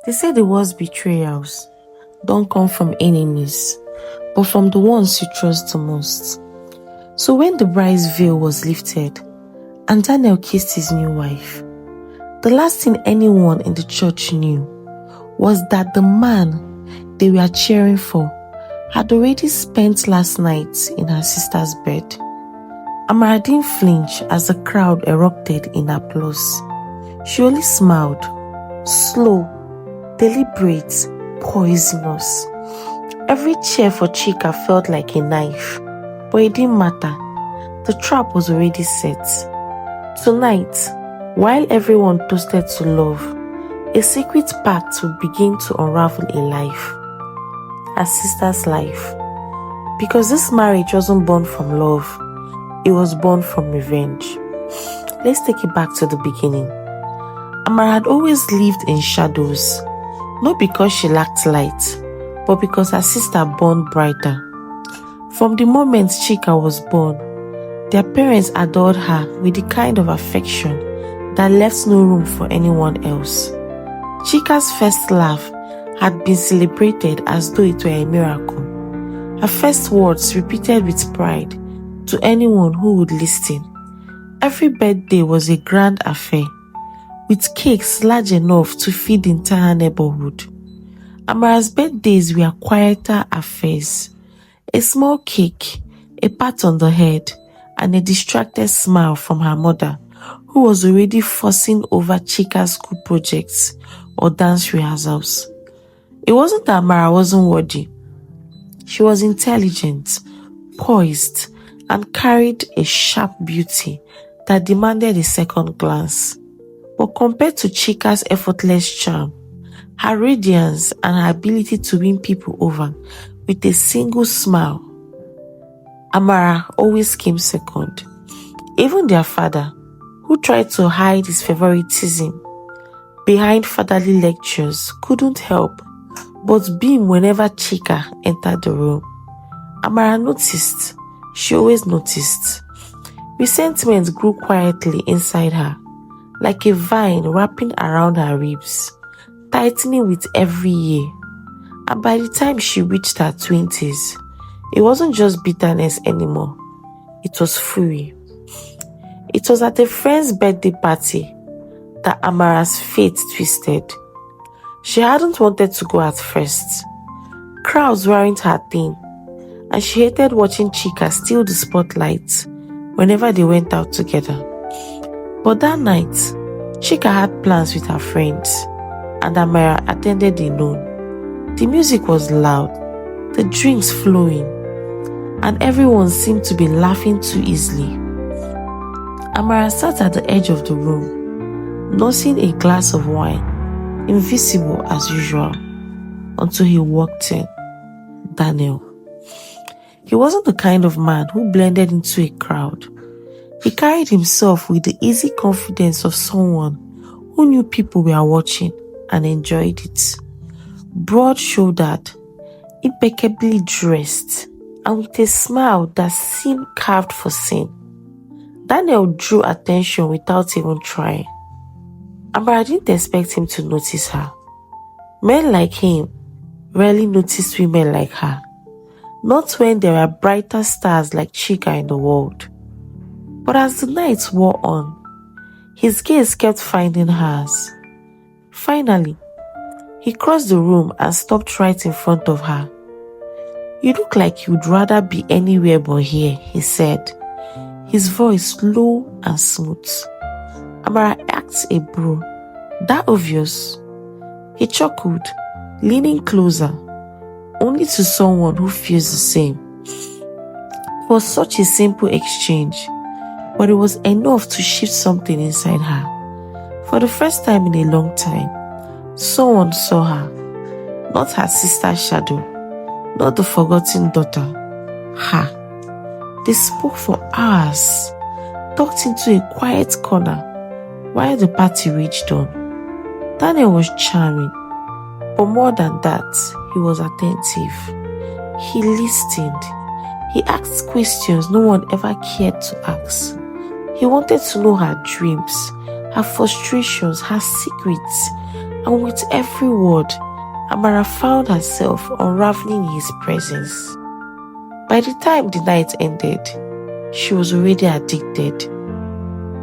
They say the worst betrayals don't come from enemies, but from the ones you trust the most. So when the bride's veil was lifted and Daniel kissed his new wife, the last thing anyone in the church knew was that the man they were cheering for had already spent last night in her sister's bed. Amara didn't flinch as the crowd erupted in applause. She only smiled, slow, deliberate, poisonous. Every cheer for Chika felt like a knife, but it didn't matter. The trap was already set. Tonight, while everyone toasted to love, a secret pact would begin to unravel a life. Her sister's life. Because this marriage wasn't born from love, it was born from revenge. Let's take it back to the beginning. Amara had always lived in shadows, not because she lacked light, but because her sister burned brighter. From the moment Chika was born, their parents adored her with the kind of affection that left no room for anyone else. Chika's first laugh had been celebrated as though it were a miracle. Her first words repeated with pride to anyone who would listen. Every birthday was a grand affair, with cakes large enough to feed the entire neighborhood. Amara's birthdays were quieter affairs. A small cake, a pat on the head, and a distracted smile from her mother, who was already fussing over Chika's school projects or dance rehearsals. It wasn't that Amara wasn't worthy. She was intelligent, poised, and carried a sharp beauty that demanded a second glance. But compared to Chika's effortless charm, her radiance and her ability to win people over with a single smile, Amara always came second. Even their father, who tried to hide his favoritism behind fatherly lectures, couldn't help but beam whenever Chika entered the room. Amara noticed. She always noticed. Resentment grew quietly inside her, like a vine wrapping around her ribs, tightening with every year. And by the time she reached her 20s, it wasn't just bitterness anymore. It was fury. It was at a friend's birthday party that Amara's fate twisted. She hadn't wanted to go at first. Crowds weren't her thing, and she hated watching Chika steal the spotlight whenever they went out together. But that night, Chika had plans with her friends, and Amara attended alone. The music was loud, the drinks flowing, and everyone seemed to be laughing too easily. Amara sat at the edge of the room, nursing a glass of wine, invisible as usual, until he walked in. Daniel. He wasn't the kind of man who blended into a crowd. He carried himself with the easy confidence of someone who knew people were watching and enjoyed it. Broad-shouldered, impeccably dressed, and with a smile that seemed carved for sin. Daniel drew attention without even trying. Amara didn't expect him to notice her. Men like him rarely noticed women like her. Not when there were brighter stars like Chika in the world. But as the nights wore on, his gaze kept finding hers. Finally, he crossed the room and stopped right in front of her. "You look like you'd rather be anywhere but here," he said, his voice low and smooth. Amara asked a bro, "That obvious?" He chuckled, leaning closer, only to someone who feels the same. It was such a simple exchange, but it was enough to shift something inside her. For the first time in a long time, someone saw her, not her sister's shadow, not the forgotten daughter, her. They spoke for hours, tucked into a quiet corner while the party raged on. Daniel was charming, but more than that, he was attentive. He listened. He asked questions no one ever cared to ask. He wanted to know her dreams, her frustrations, her secrets, and with every word, Amara found herself unraveling in his presence. By the time the night ended, she was already addicted.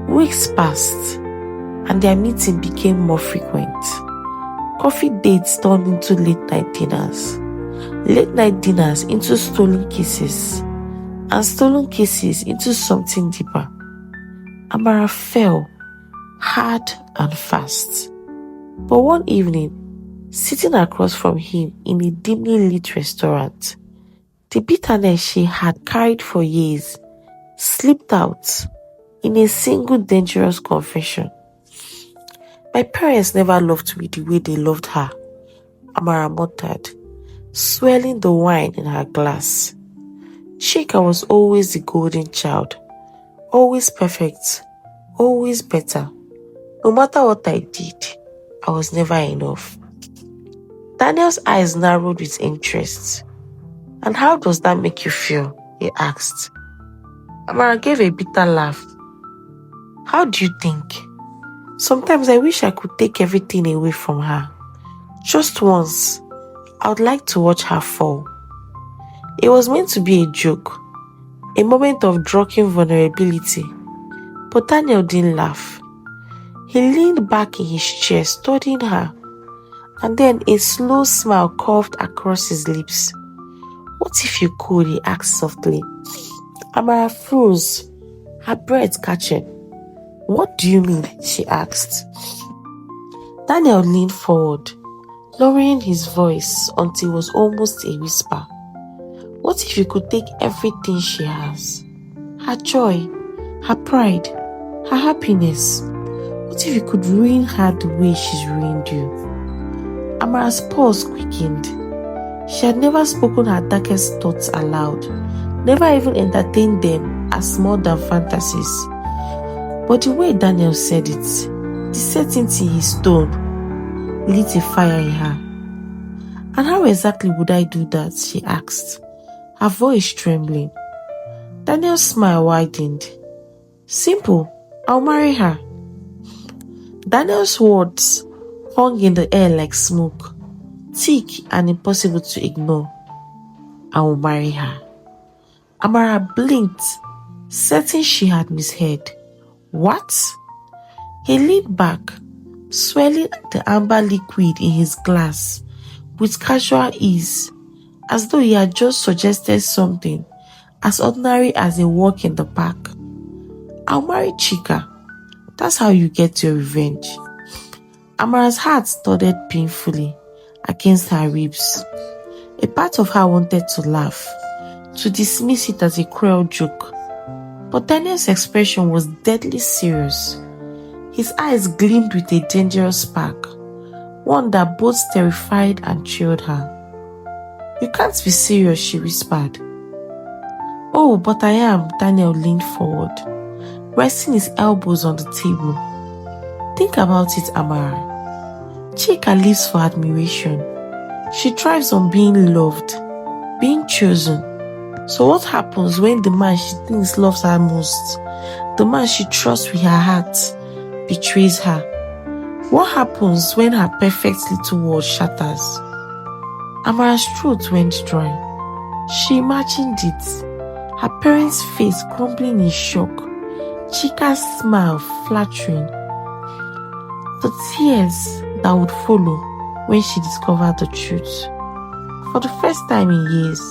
Weeks passed, and their meeting became more frequent. Coffee dates turned into late-night dinners into stolen kisses, and stolen kisses into something deeper. Amara fell hard and fast. But one evening, sitting across from him in a dimly lit restaurant, the bitterness she had carried for years slipped out in a single dangerous confession. My parents never loved me the way they loved her, Amara muttered, swirling the wine in her glass. Chika was always the golden child, always perfect, always better. No matter what I did, I was never enough. Daniel's eyes narrowed with interest. And how does that make you feel? He asked. Amara gave a bitter laugh. How do you think? Sometimes I wish I could take everything away from her. Just once, I would like to watch her fall. It was meant to be a joke, a moment of drunken vulnerability. But Daniel didn't laugh. He leaned back in his chair, studying her, and then a slow smile curved across his lips. What if you could? He asked softly. Amara froze, her breath catching. What do you mean? She asked. Daniel leaned forward, lowering his voice until it was almost a whisper. What if you could take everything she has? Her joy, her pride, her happiness. What if you could ruin her the way she's ruined you? Amara's pulse quickened. She had never spoken her darkest thoughts aloud, never even entertained them as more than fantasies. But the way Daniel said it, the certainty in his tone, lit a fire in her. And how exactly would I do that? She asked, her voice trembling. Daniel's smile widened. Simple, I'll marry her. Daniel's words hung in the air like smoke, thick and impossible to ignore. I will marry her. Amara blinked, certain she had misheard. What? He leaned back, swirling the amber liquid in his glass with casual ease, as though he had just suggested something as ordinary as a walk in the park. I'll marry Chika. That's how you get your revenge. Amara's heart thudded painfully against her ribs. A part of her wanted to laugh, to dismiss it as a cruel joke. But Daniel's expression was deadly serious. His eyes gleamed with a dangerous spark, one that both terrified and thrilled her. You can't be serious, she whispered. Oh, but I am, Daniel leaned forward, resting his elbows on the table. Think about it, Amara. Chika lives for admiration. She thrives on being loved, being chosen. So what happens when the man she thinks loves her most, the man she trusts with her heart, betrays her? What happens when her perfect little world shatters? Amara's throat went dry. She imagined it, her parents' face crumbling in shock, Chika's smile flattering, the tears that would follow when she discovered the truth. For the first time in years,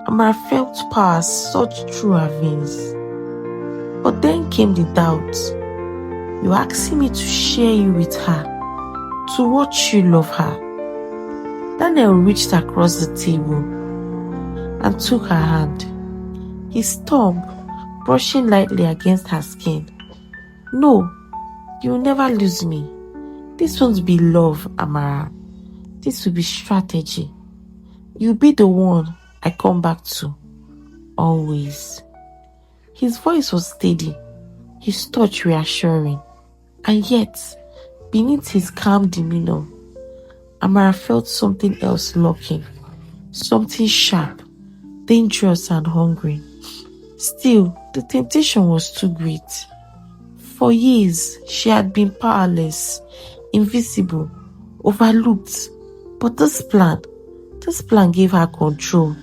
Amara felt power surge through her veins. But then came the doubt. You're asking me to share you with her, to watch you love her. Daniel reached across the table and took her hand, his thumb brushing lightly against her skin. No, you'll never lose me. This won't be love, Amara. This will be strategy. You'll be the one I come back to. Always. His voice was steady, his touch reassuring. And yet, beneath his calm demeanor, Amara felt something else lurking. Something sharp, dangerous and hungry. Still, the temptation was too great. For years, she had been powerless, invisible, overlooked. But this plan gave her control.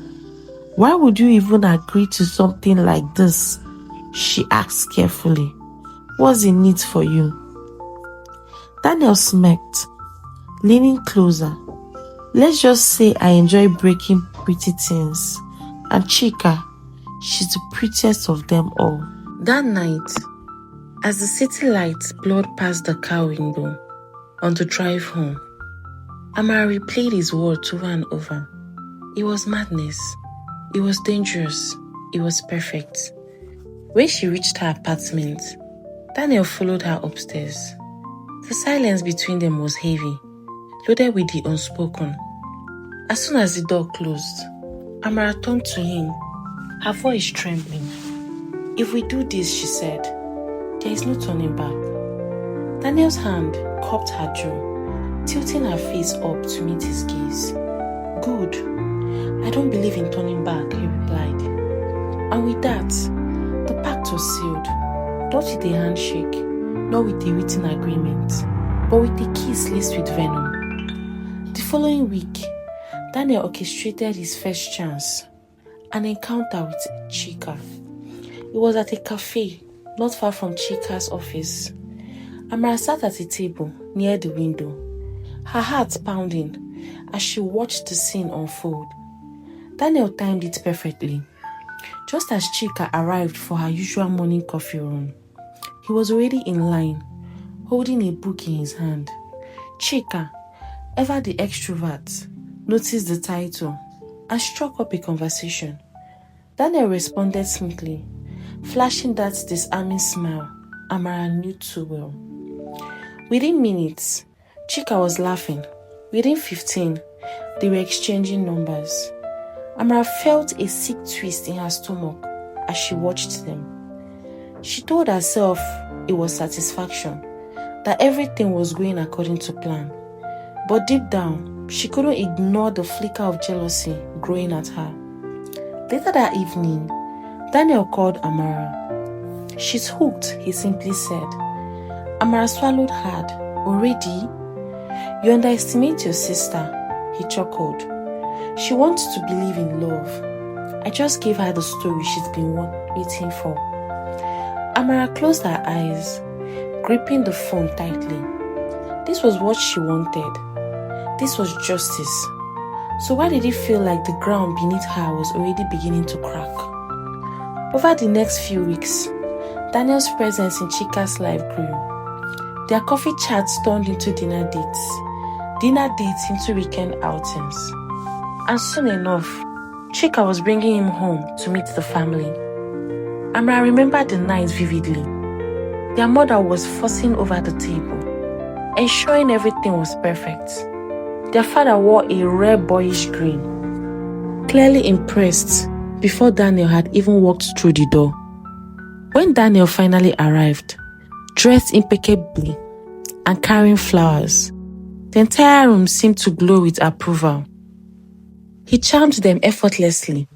Why would you even agree to something like this? She asked carefully. What's in it for you? Daniel smirked, leaning closer. Let's just say I enjoy breaking pretty things. And Chika, she's the prettiest of them all. That night, as the city lights blurred past the car window on the drive home, Amara replayed his words over and over. It was madness. It was dangerous. It was perfect. When she reached her apartment, Daniel followed her upstairs. The silence between them was heavy, loaded with the unspoken. As soon as the door closed, Amara turned to him, her voice trembling. If we do this, she said, there is no turning back. Daniel's hand cupped her jaw, tilting her face up to meet his gaze. Good. I don't believe in turning back, he replied. And with that, the pact was sealed. Not with a handshake, not with a written agreement, but with a kiss laced with venom. The following week, Daniel orchestrated his first chance, an encounter with Chika. It was at a cafe, not far from Chika's office. Amara sat at a table near the window, her heart pounding as she watched the scene unfold. Daniel timed it perfectly. Just as Chika arrived for her usual morning coffee run, he was already in line, holding a book in his hand. Chika, ever the extrovert, noticed the title and struck up a conversation. Daniel responded smoothly, flashing that disarming smile Amara knew too well. Within minutes, Chika was laughing. Within 15, they were exchanging numbers. Amara felt a sick twist in her stomach as she watched them. She told herself it was satisfaction, that everything was going according to plan. But deep down, she couldn't ignore the flicker of jealousy growing at her. Later that evening, Daniel called Amara. She's hooked, he simply said. Amara swallowed hard. Already? You underestimate your sister, he chuckled. She wants to believe in love. I just gave her the story she's been waiting for. Amara closed her eyes, gripping the phone tightly. This was what she wanted. This was justice. So why did it feel like the ground beneath her was already beginning to crack? Over the next few weeks, Daniel's presence in Chika's life grew. Their coffee chats turned into dinner dates into weekend outings. And soon enough, Chika was bringing him home to meet the family. Amara remembered the night vividly. Their mother was fussing over the table, ensuring everything was perfect. Their father wore a rare boyish grin, clearly impressed before Daniel had even walked through the door. When Daniel finally arrived, dressed impeccably and carrying flowers, the entire room seemed to glow with approval. He charmed them effortlessly,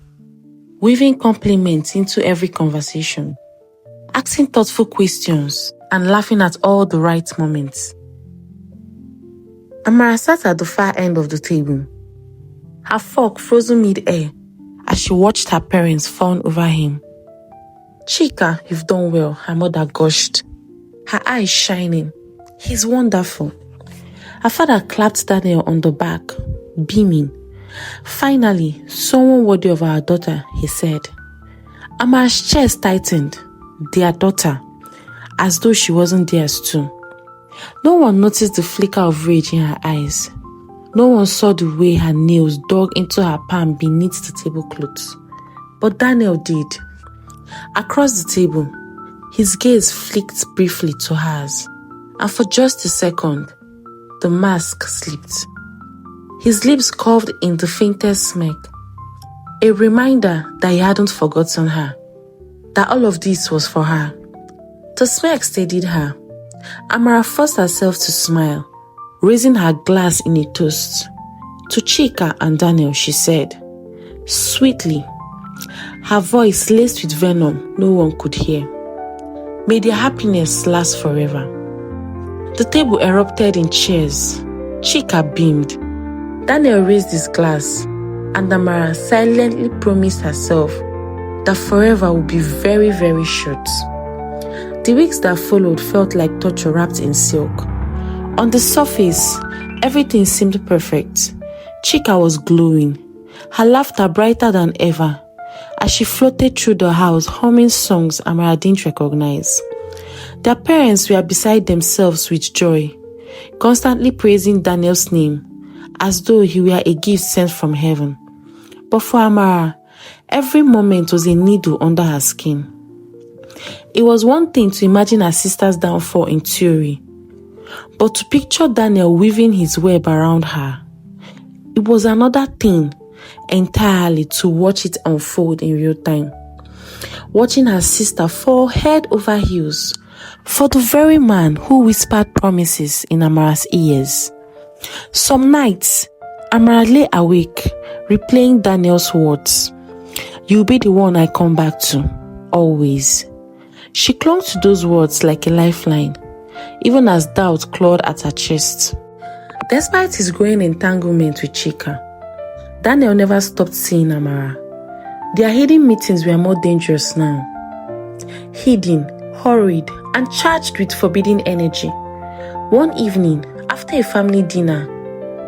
weaving compliments into every conversation, asking thoughtful questions and laughing at all the right moments. Amara sat at the far end of the table, her fork frozen mid-air as she watched her parents fawn over him. Chika, you've done well, her mother gushed, her eyes shining. He's wonderful. Her father clapped Daniel on the back, beaming. Finally, someone worthy of our daughter, he said. Amara's chest tightened. Their daughter, as though she wasn't theirs too. No one noticed the flicker of rage in her eyes. No one saw the way her nails dug into her palm beneath the tablecloth. But Daniel did. Across the table, his gaze flicked briefly to hers, and for just a second, the mask slipped. His lips curved in the faintest smirk, a reminder that he hadn't forgotten her, that all of this was for her. The smirk steadied her. Amara forced herself to smile, raising her glass in a toast. To Chika and Daniel, she said, sweetly, her voice laced with venom no one could hear. May their happiness last forever. The table erupted in cheers. Chika beamed. Daniel raised his glass, and Amara silently promised herself that forever would be very, very short. The weeks that followed felt like torture wrapped in silk. On the surface, everything seemed perfect. Chika was glowing, her laughter brighter than ever, as she floated through the house humming songs Amara didn't recognize. Their parents were beside themselves with joy, constantly praising Daniel's name as though he were a gift sent from heaven. But for Amara, every moment was a needle under her skin. It was one thing to imagine her sister's downfall in theory, but to picture Daniel weaving his web around her, it was another thing entirely to watch it unfold in real time. Watching her sister fall head over heels for the very man who whispered promises in Amara's ears. Some nights, Amara lay awake, replaying Daniel's words. "You'll be the one I come back to, always." She clung to those words like a lifeline, even as doubt clawed at her chest. Despite his growing entanglement with Chika, Daniel never stopped seeing Amara. Their hidden meetings were more dangerous now. Hidden, hurried, and charged with forbidden energy. One evening, after a family dinner,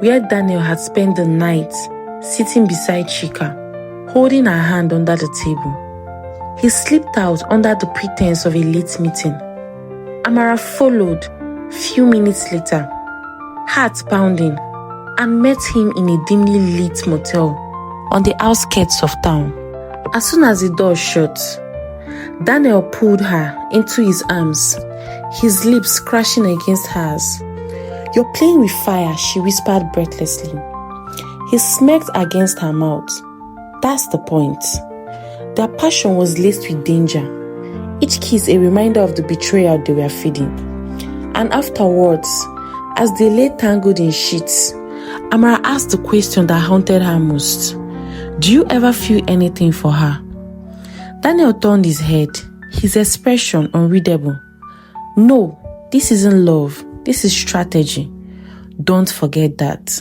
where Daniel had spent the night sitting beside Chika, holding her hand under the table, he slipped out under the pretense of a late meeting. Amara followed few minutes later, heart pounding, and met him in a dimly lit motel on the outskirts of town. As soon as the door shut, Daniel pulled her into his arms, his lips crashing against hers. "You're playing with fire," she whispered breathlessly. He smirked against her mouth. "That's the point." Their passion was laced with danger, each kiss a reminder of the betrayal they were feeding. And afterwards, as they lay tangled in sheets, Amara asked the question that haunted her most. "Do you ever feel anything for her?" Daniel turned his head, his expression unreadable. "No, this isn't love. This is strategy. Don't forget that."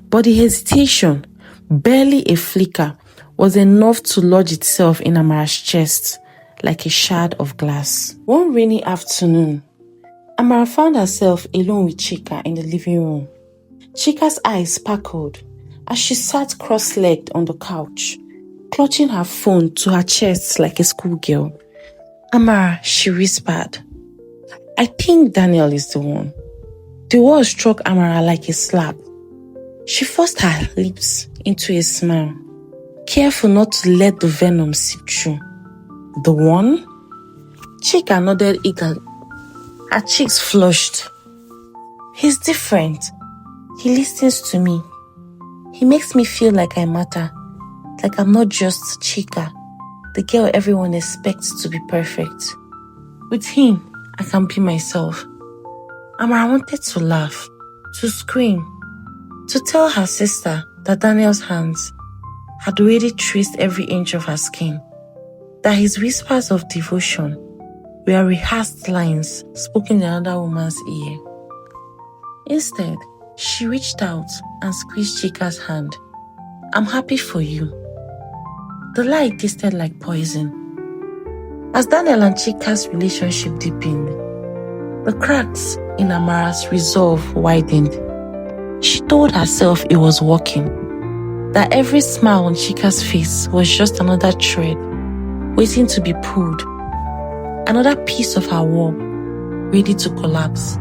But the hesitation, barely a flicker, was enough to lodge itself in Amara's chest like a shard of glass. One rainy afternoon, Amara found herself alone with Chika in the living room. Chika's eyes sparkled as she sat cross-legged on the couch, clutching her phone to her chest like a schoolgirl. "Amara," she whispered, "I think Daniel is the one." The word struck Amara like a slap. She forced her lips into a smile, careful not to let the venom seep through. "The one?" Chika nodded eagerly, her cheeks flushed. "He's different. He listens to me. He makes me feel like I matter, like I'm not just Chika, the girl everyone expects to be perfect. With him, I can be myself." Amara wanted to laugh, to scream, to tell her sister that Daniel's hands had already traced every inch of her skin, that his whispers of devotion were rehearsed lines spoken in another woman's ear. Instead, she reached out and squeezed Chika's hand. "I'm happy for you." The lie tasted like poison. As Daniel and Chika's relationship deepened, the cracks in Amara's resolve widened. She told herself it was working, that every smile on Chika's face was just another thread waiting to be pulled, another piece of her wall ready to collapse.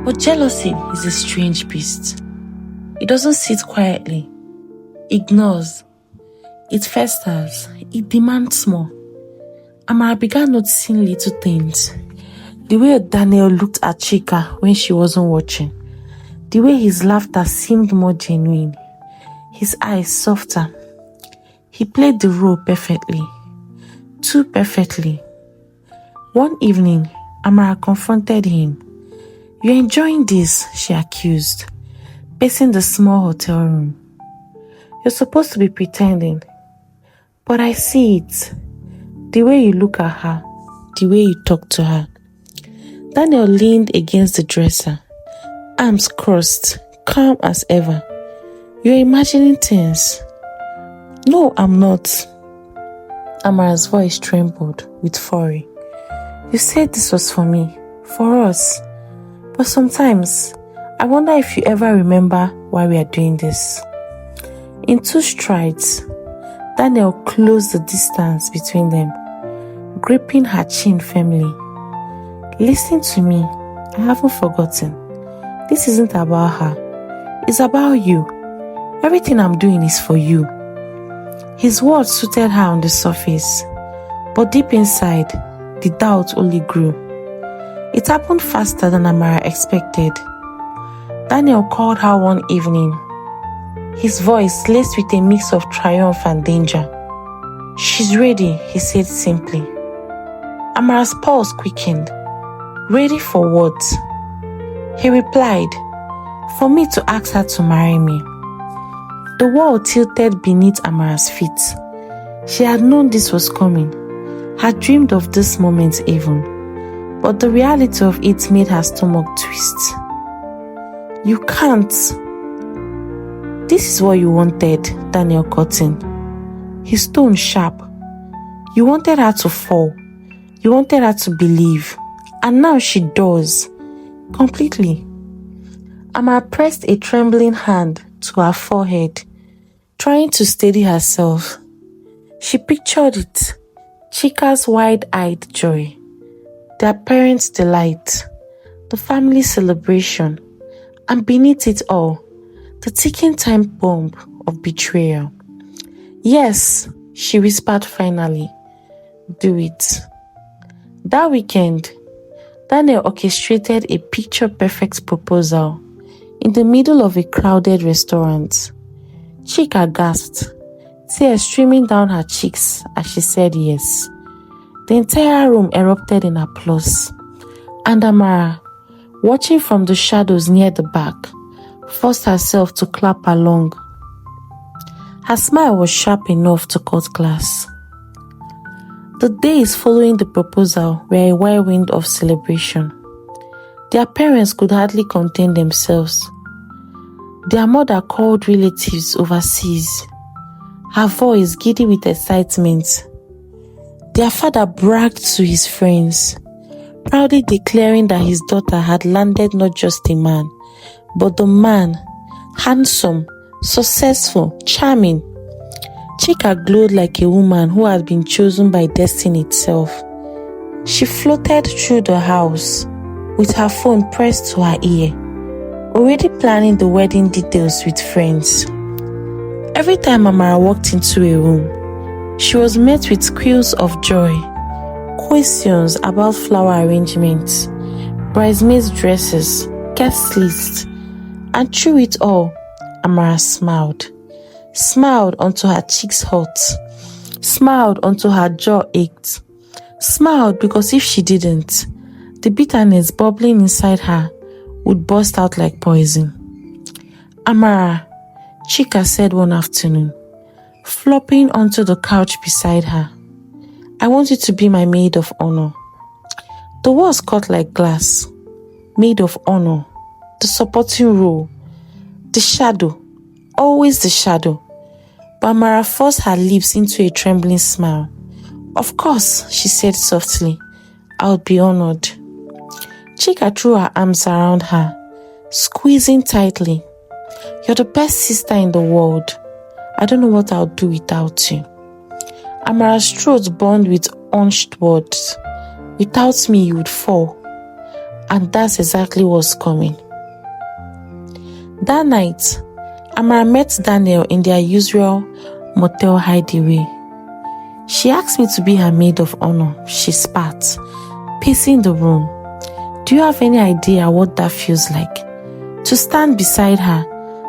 But jealousy is a strange beast. It doesn't sit quietly, ignores, it festers, it demands more. Amara began noticing little things. The way Daniel looked at Chika when she wasn't watching, the way his laughter seemed more genuine, his eyes softer. He played the role perfectly, too perfectly. One evening, Amara confronted him. "You're enjoying this," she accused, pacing the small hotel room. "You're supposed to be pretending, but I see it. The way you look at her, the way you talk to her." Daniel leaned against the dresser, arms crossed, calm as ever. You're imagining things. No, I'm not. Amara's voice trembled with fury. You said this was for me, for us. But sometimes, I wonder if you ever remember why we are doing this. In 2 strides, Daniel closed the distance between them, gripping her chin firmly. Listen to me, I haven't forgotten. This isn't about her. It's about you. Everything I'm doing is for you. His words suited her on the surface, but deep inside, the doubt only grew. It happened faster than Amara expected. Daniel called her one evening, his voice laced with a mix of triumph and danger. She's ready, he said simply. Amara's pulse quickened. Ready for what? He replied, for me to ask her to marry me. The world tilted beneath Amara's feet. She had known this was coming, had dreamed of this moment even, but the reality of it made her stomach twist. You can't. This is what you wanted, Daniel cut in, his tone sharp. You wanted her to fall. You wanted her to believe. And now she does. Completely. Amara pressed a trembling hand to her forehead, trying to steady herself. She pictured it. Chika's wide-eyed joy, their parents' delight, the family celebration, and beneath it all, the ticking time bomb of betrayal. Yes, she whispered finally. Do it. That weekend, Daniel orchestrated a picture-perfect proposal in the middle of a crowded restaurant. Chika gasped, tears streaming down her cheeks as she said yes. The entire room erupted in applause, and Amara, watching from the shadows near the back, forced herself to clap along. Her smile was sharp enough to cut glass. The days following the proposal were a whirlwind of celebration. Their parents could hardly contain themselves. Their mother called relatives overseas, her voice giddy with excitement. Their father bragged to his friends, proudly declaring that his daughter had landed not just a man, but the man, handsome, successful, charming. Chika glowed like a woman who had been chosen by destiny itself. She floated through the house with her phone pressed to her ear, already planning the wedding details with friends. Every time Amara walked into a room, she was met with squeals of joy, questions about flower arrangements, bridesmaids' dresses, guest lists, and through it all, Amara smiled. Smiled until her cheeks hurt, smiled until her jaw ached, smiled because if she didn't, the bitterness bubbling inside her would burst out like poison. Amara, Chika said one afternoon, flopping onto the couch beside her, I want you to be my maid of honor. The words cut like glass. Maid of honor, the supporting role, the shadow, always the shadow. But Amara forced her lips into a trembling smile. Of course, she said softly, I would be honored. Chika threw her arms around her, squeezing tightly. You're the best sister in the world. I don't know what I'll do without you. Amara's throat burned with unshed words. Without me, you would fall. And that's exactly what's coming. That night, Amara met Daniel in their usual motel hideaway. She asked me to be her maid of honor, she spat, pacing the room. Do you have any idea what that feels like? To stand beside her,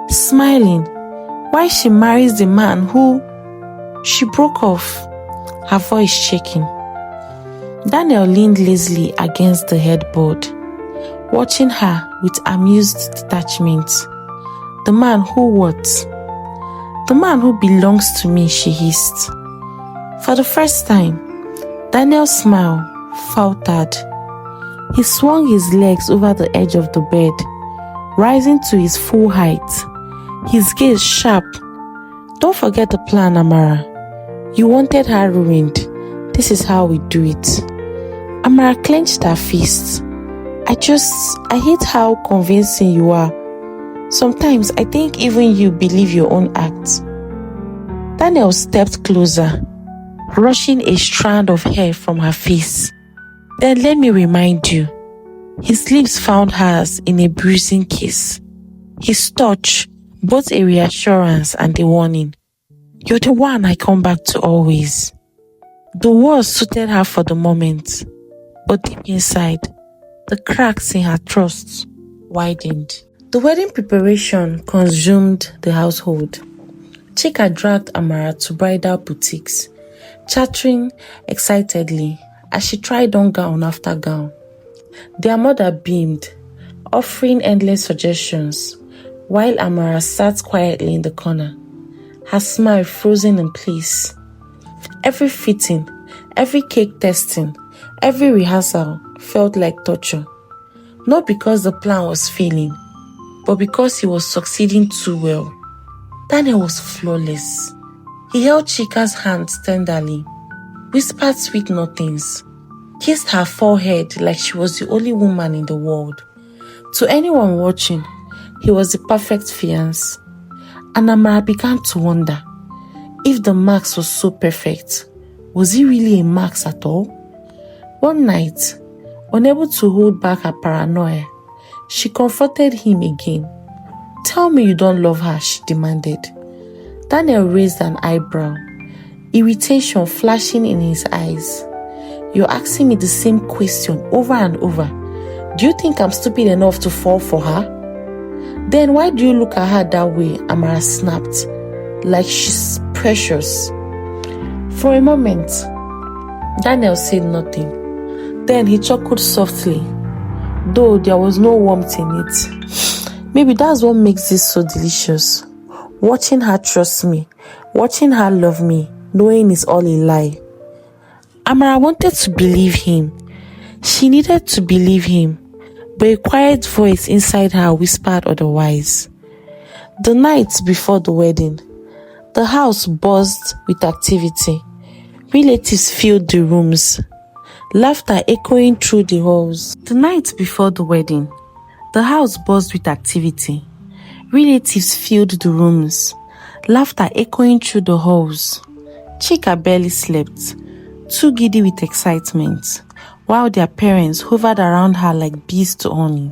smiling, while she marries the man who... She broke off, her voice shaking. Daniel leaned lazily against the headboard, watching her with amused detachment. The man who what? The man who belongs to me, she hissed. For the first time, Daniel's smile faltered. He swung his legs over the edge of the bed, rising to his full height, his gaze sharp. "Don't forget the plan, Amara. You wanted her ruined. This is how we do it." Amara clenched her fists. I hate how convincing you are. Sometimes I think even you believe your own acts." Daniel stepped closer, brushing a strand of hair from her face. "Then let me remind you." His lips found hers in a bruising kiss. His touch, both a reassurance and a warning. "You're the one I come back to always." The words suited her for the moment, but deep inside, the cracks in her trust widened. The wedding preparation consumed the household. Chika dragged Amara to bridal boutiques, chattering excitedly as she tried on gown after gown. Their mother beamed, offering endless suggestions, while Amara sat quietly in the corner, her smile frozen in place. Every fitting, every cake testing, every rehearsal felt like torture. Not because the plan was failing, but because he was succeeding too well. Daniel was flawless. He held Chika's hands tenderly, whispered sweet nothings, kissed her forehead like she was the only woman in the world. To anyone watching, he was the perfect fiancé. And Amara began to wonder, if the Max was so perfect, was he really a Max at all? One night, unable to hold back her paranoia, she confronted him again. "Tell me you don't love her," she demanded. Daniel raised an eyebrow, irritation flashing in his eyes. "You're asking me the same question over and over. Do you think I'm stupid enough to fall for her?" "Then why do you look at her that way?" Amara snapped, "like she's precious." For a moment, Daniel said nothing. Then he chuckled softly, though there was no warmth in it. "Maybe that's what makes this so delicious. Watching her trust me, watching her love me, knowing it's all a lie." Amara wanted to believe him. She needed to believe him, but a quiet voice inside her whispered otherwise. The night before the wedding, the house buzzed with activity. Relatives filled the rooms, laughter echoing through the halls. The night before the wedding, the house buzzed with activity. Relatives filled the rooms, laughter echoing through the halls. Chika barely slept, too giddy with excitement, while their parents hovered around her like bees to honey.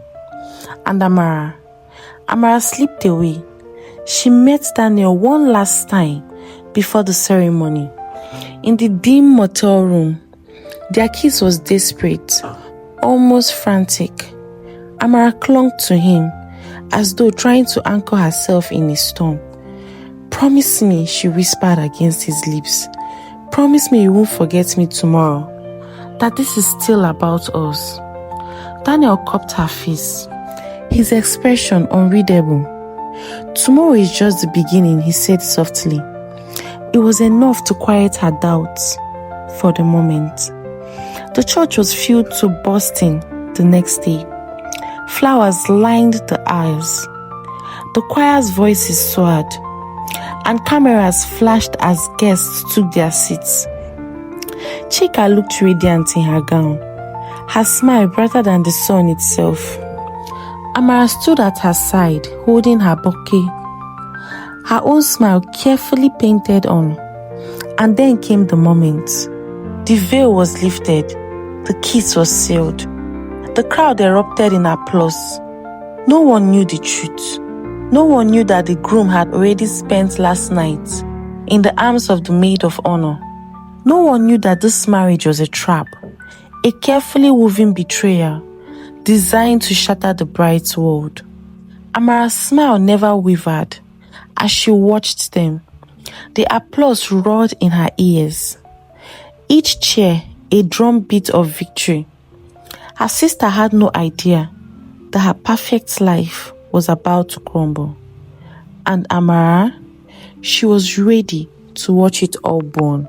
And Amara slipped away. She met Daniel one last time before the ceremony. In the dim motel room, their kiss was desperate, almost frantic. Amara clung to him, as though trying to anchor herself in a storm. "Promise me," she whispered against his lips. "Promise me you won't forget me tomorrow, that this is still about us." Daniel cupped her face, his expression unreadable. "Tomorrow is just the beginning," he said softly. It was enough to quiet her doubts for the moment. The church was filled to bursting the next day. Flowers lined the aisles. The choir's voices soared, and cameras flashed as guests took their seats. Chika looked radiant in her gown, her smile brighter than the sun itself. Amara stood at her side, holding her bouquet, her own smile carefully painted on. And then came the moment. The veil was lifted. The kiss was sealed. The crowd erupted in applause. No one knew the truth. No one knew that the groom had already spent last night in the arms of the maid of honor. No one knew that this marriage was a trap, a carefully woven betrayal designed to shatter the bride's world. Amara's smile never wavered as she watched them. The applause roared in her ears. Each cheer a drumbeat of victory. Her sister had no idea that her perfect life was about to crumble. And Amara, she was ready to watch it all burn.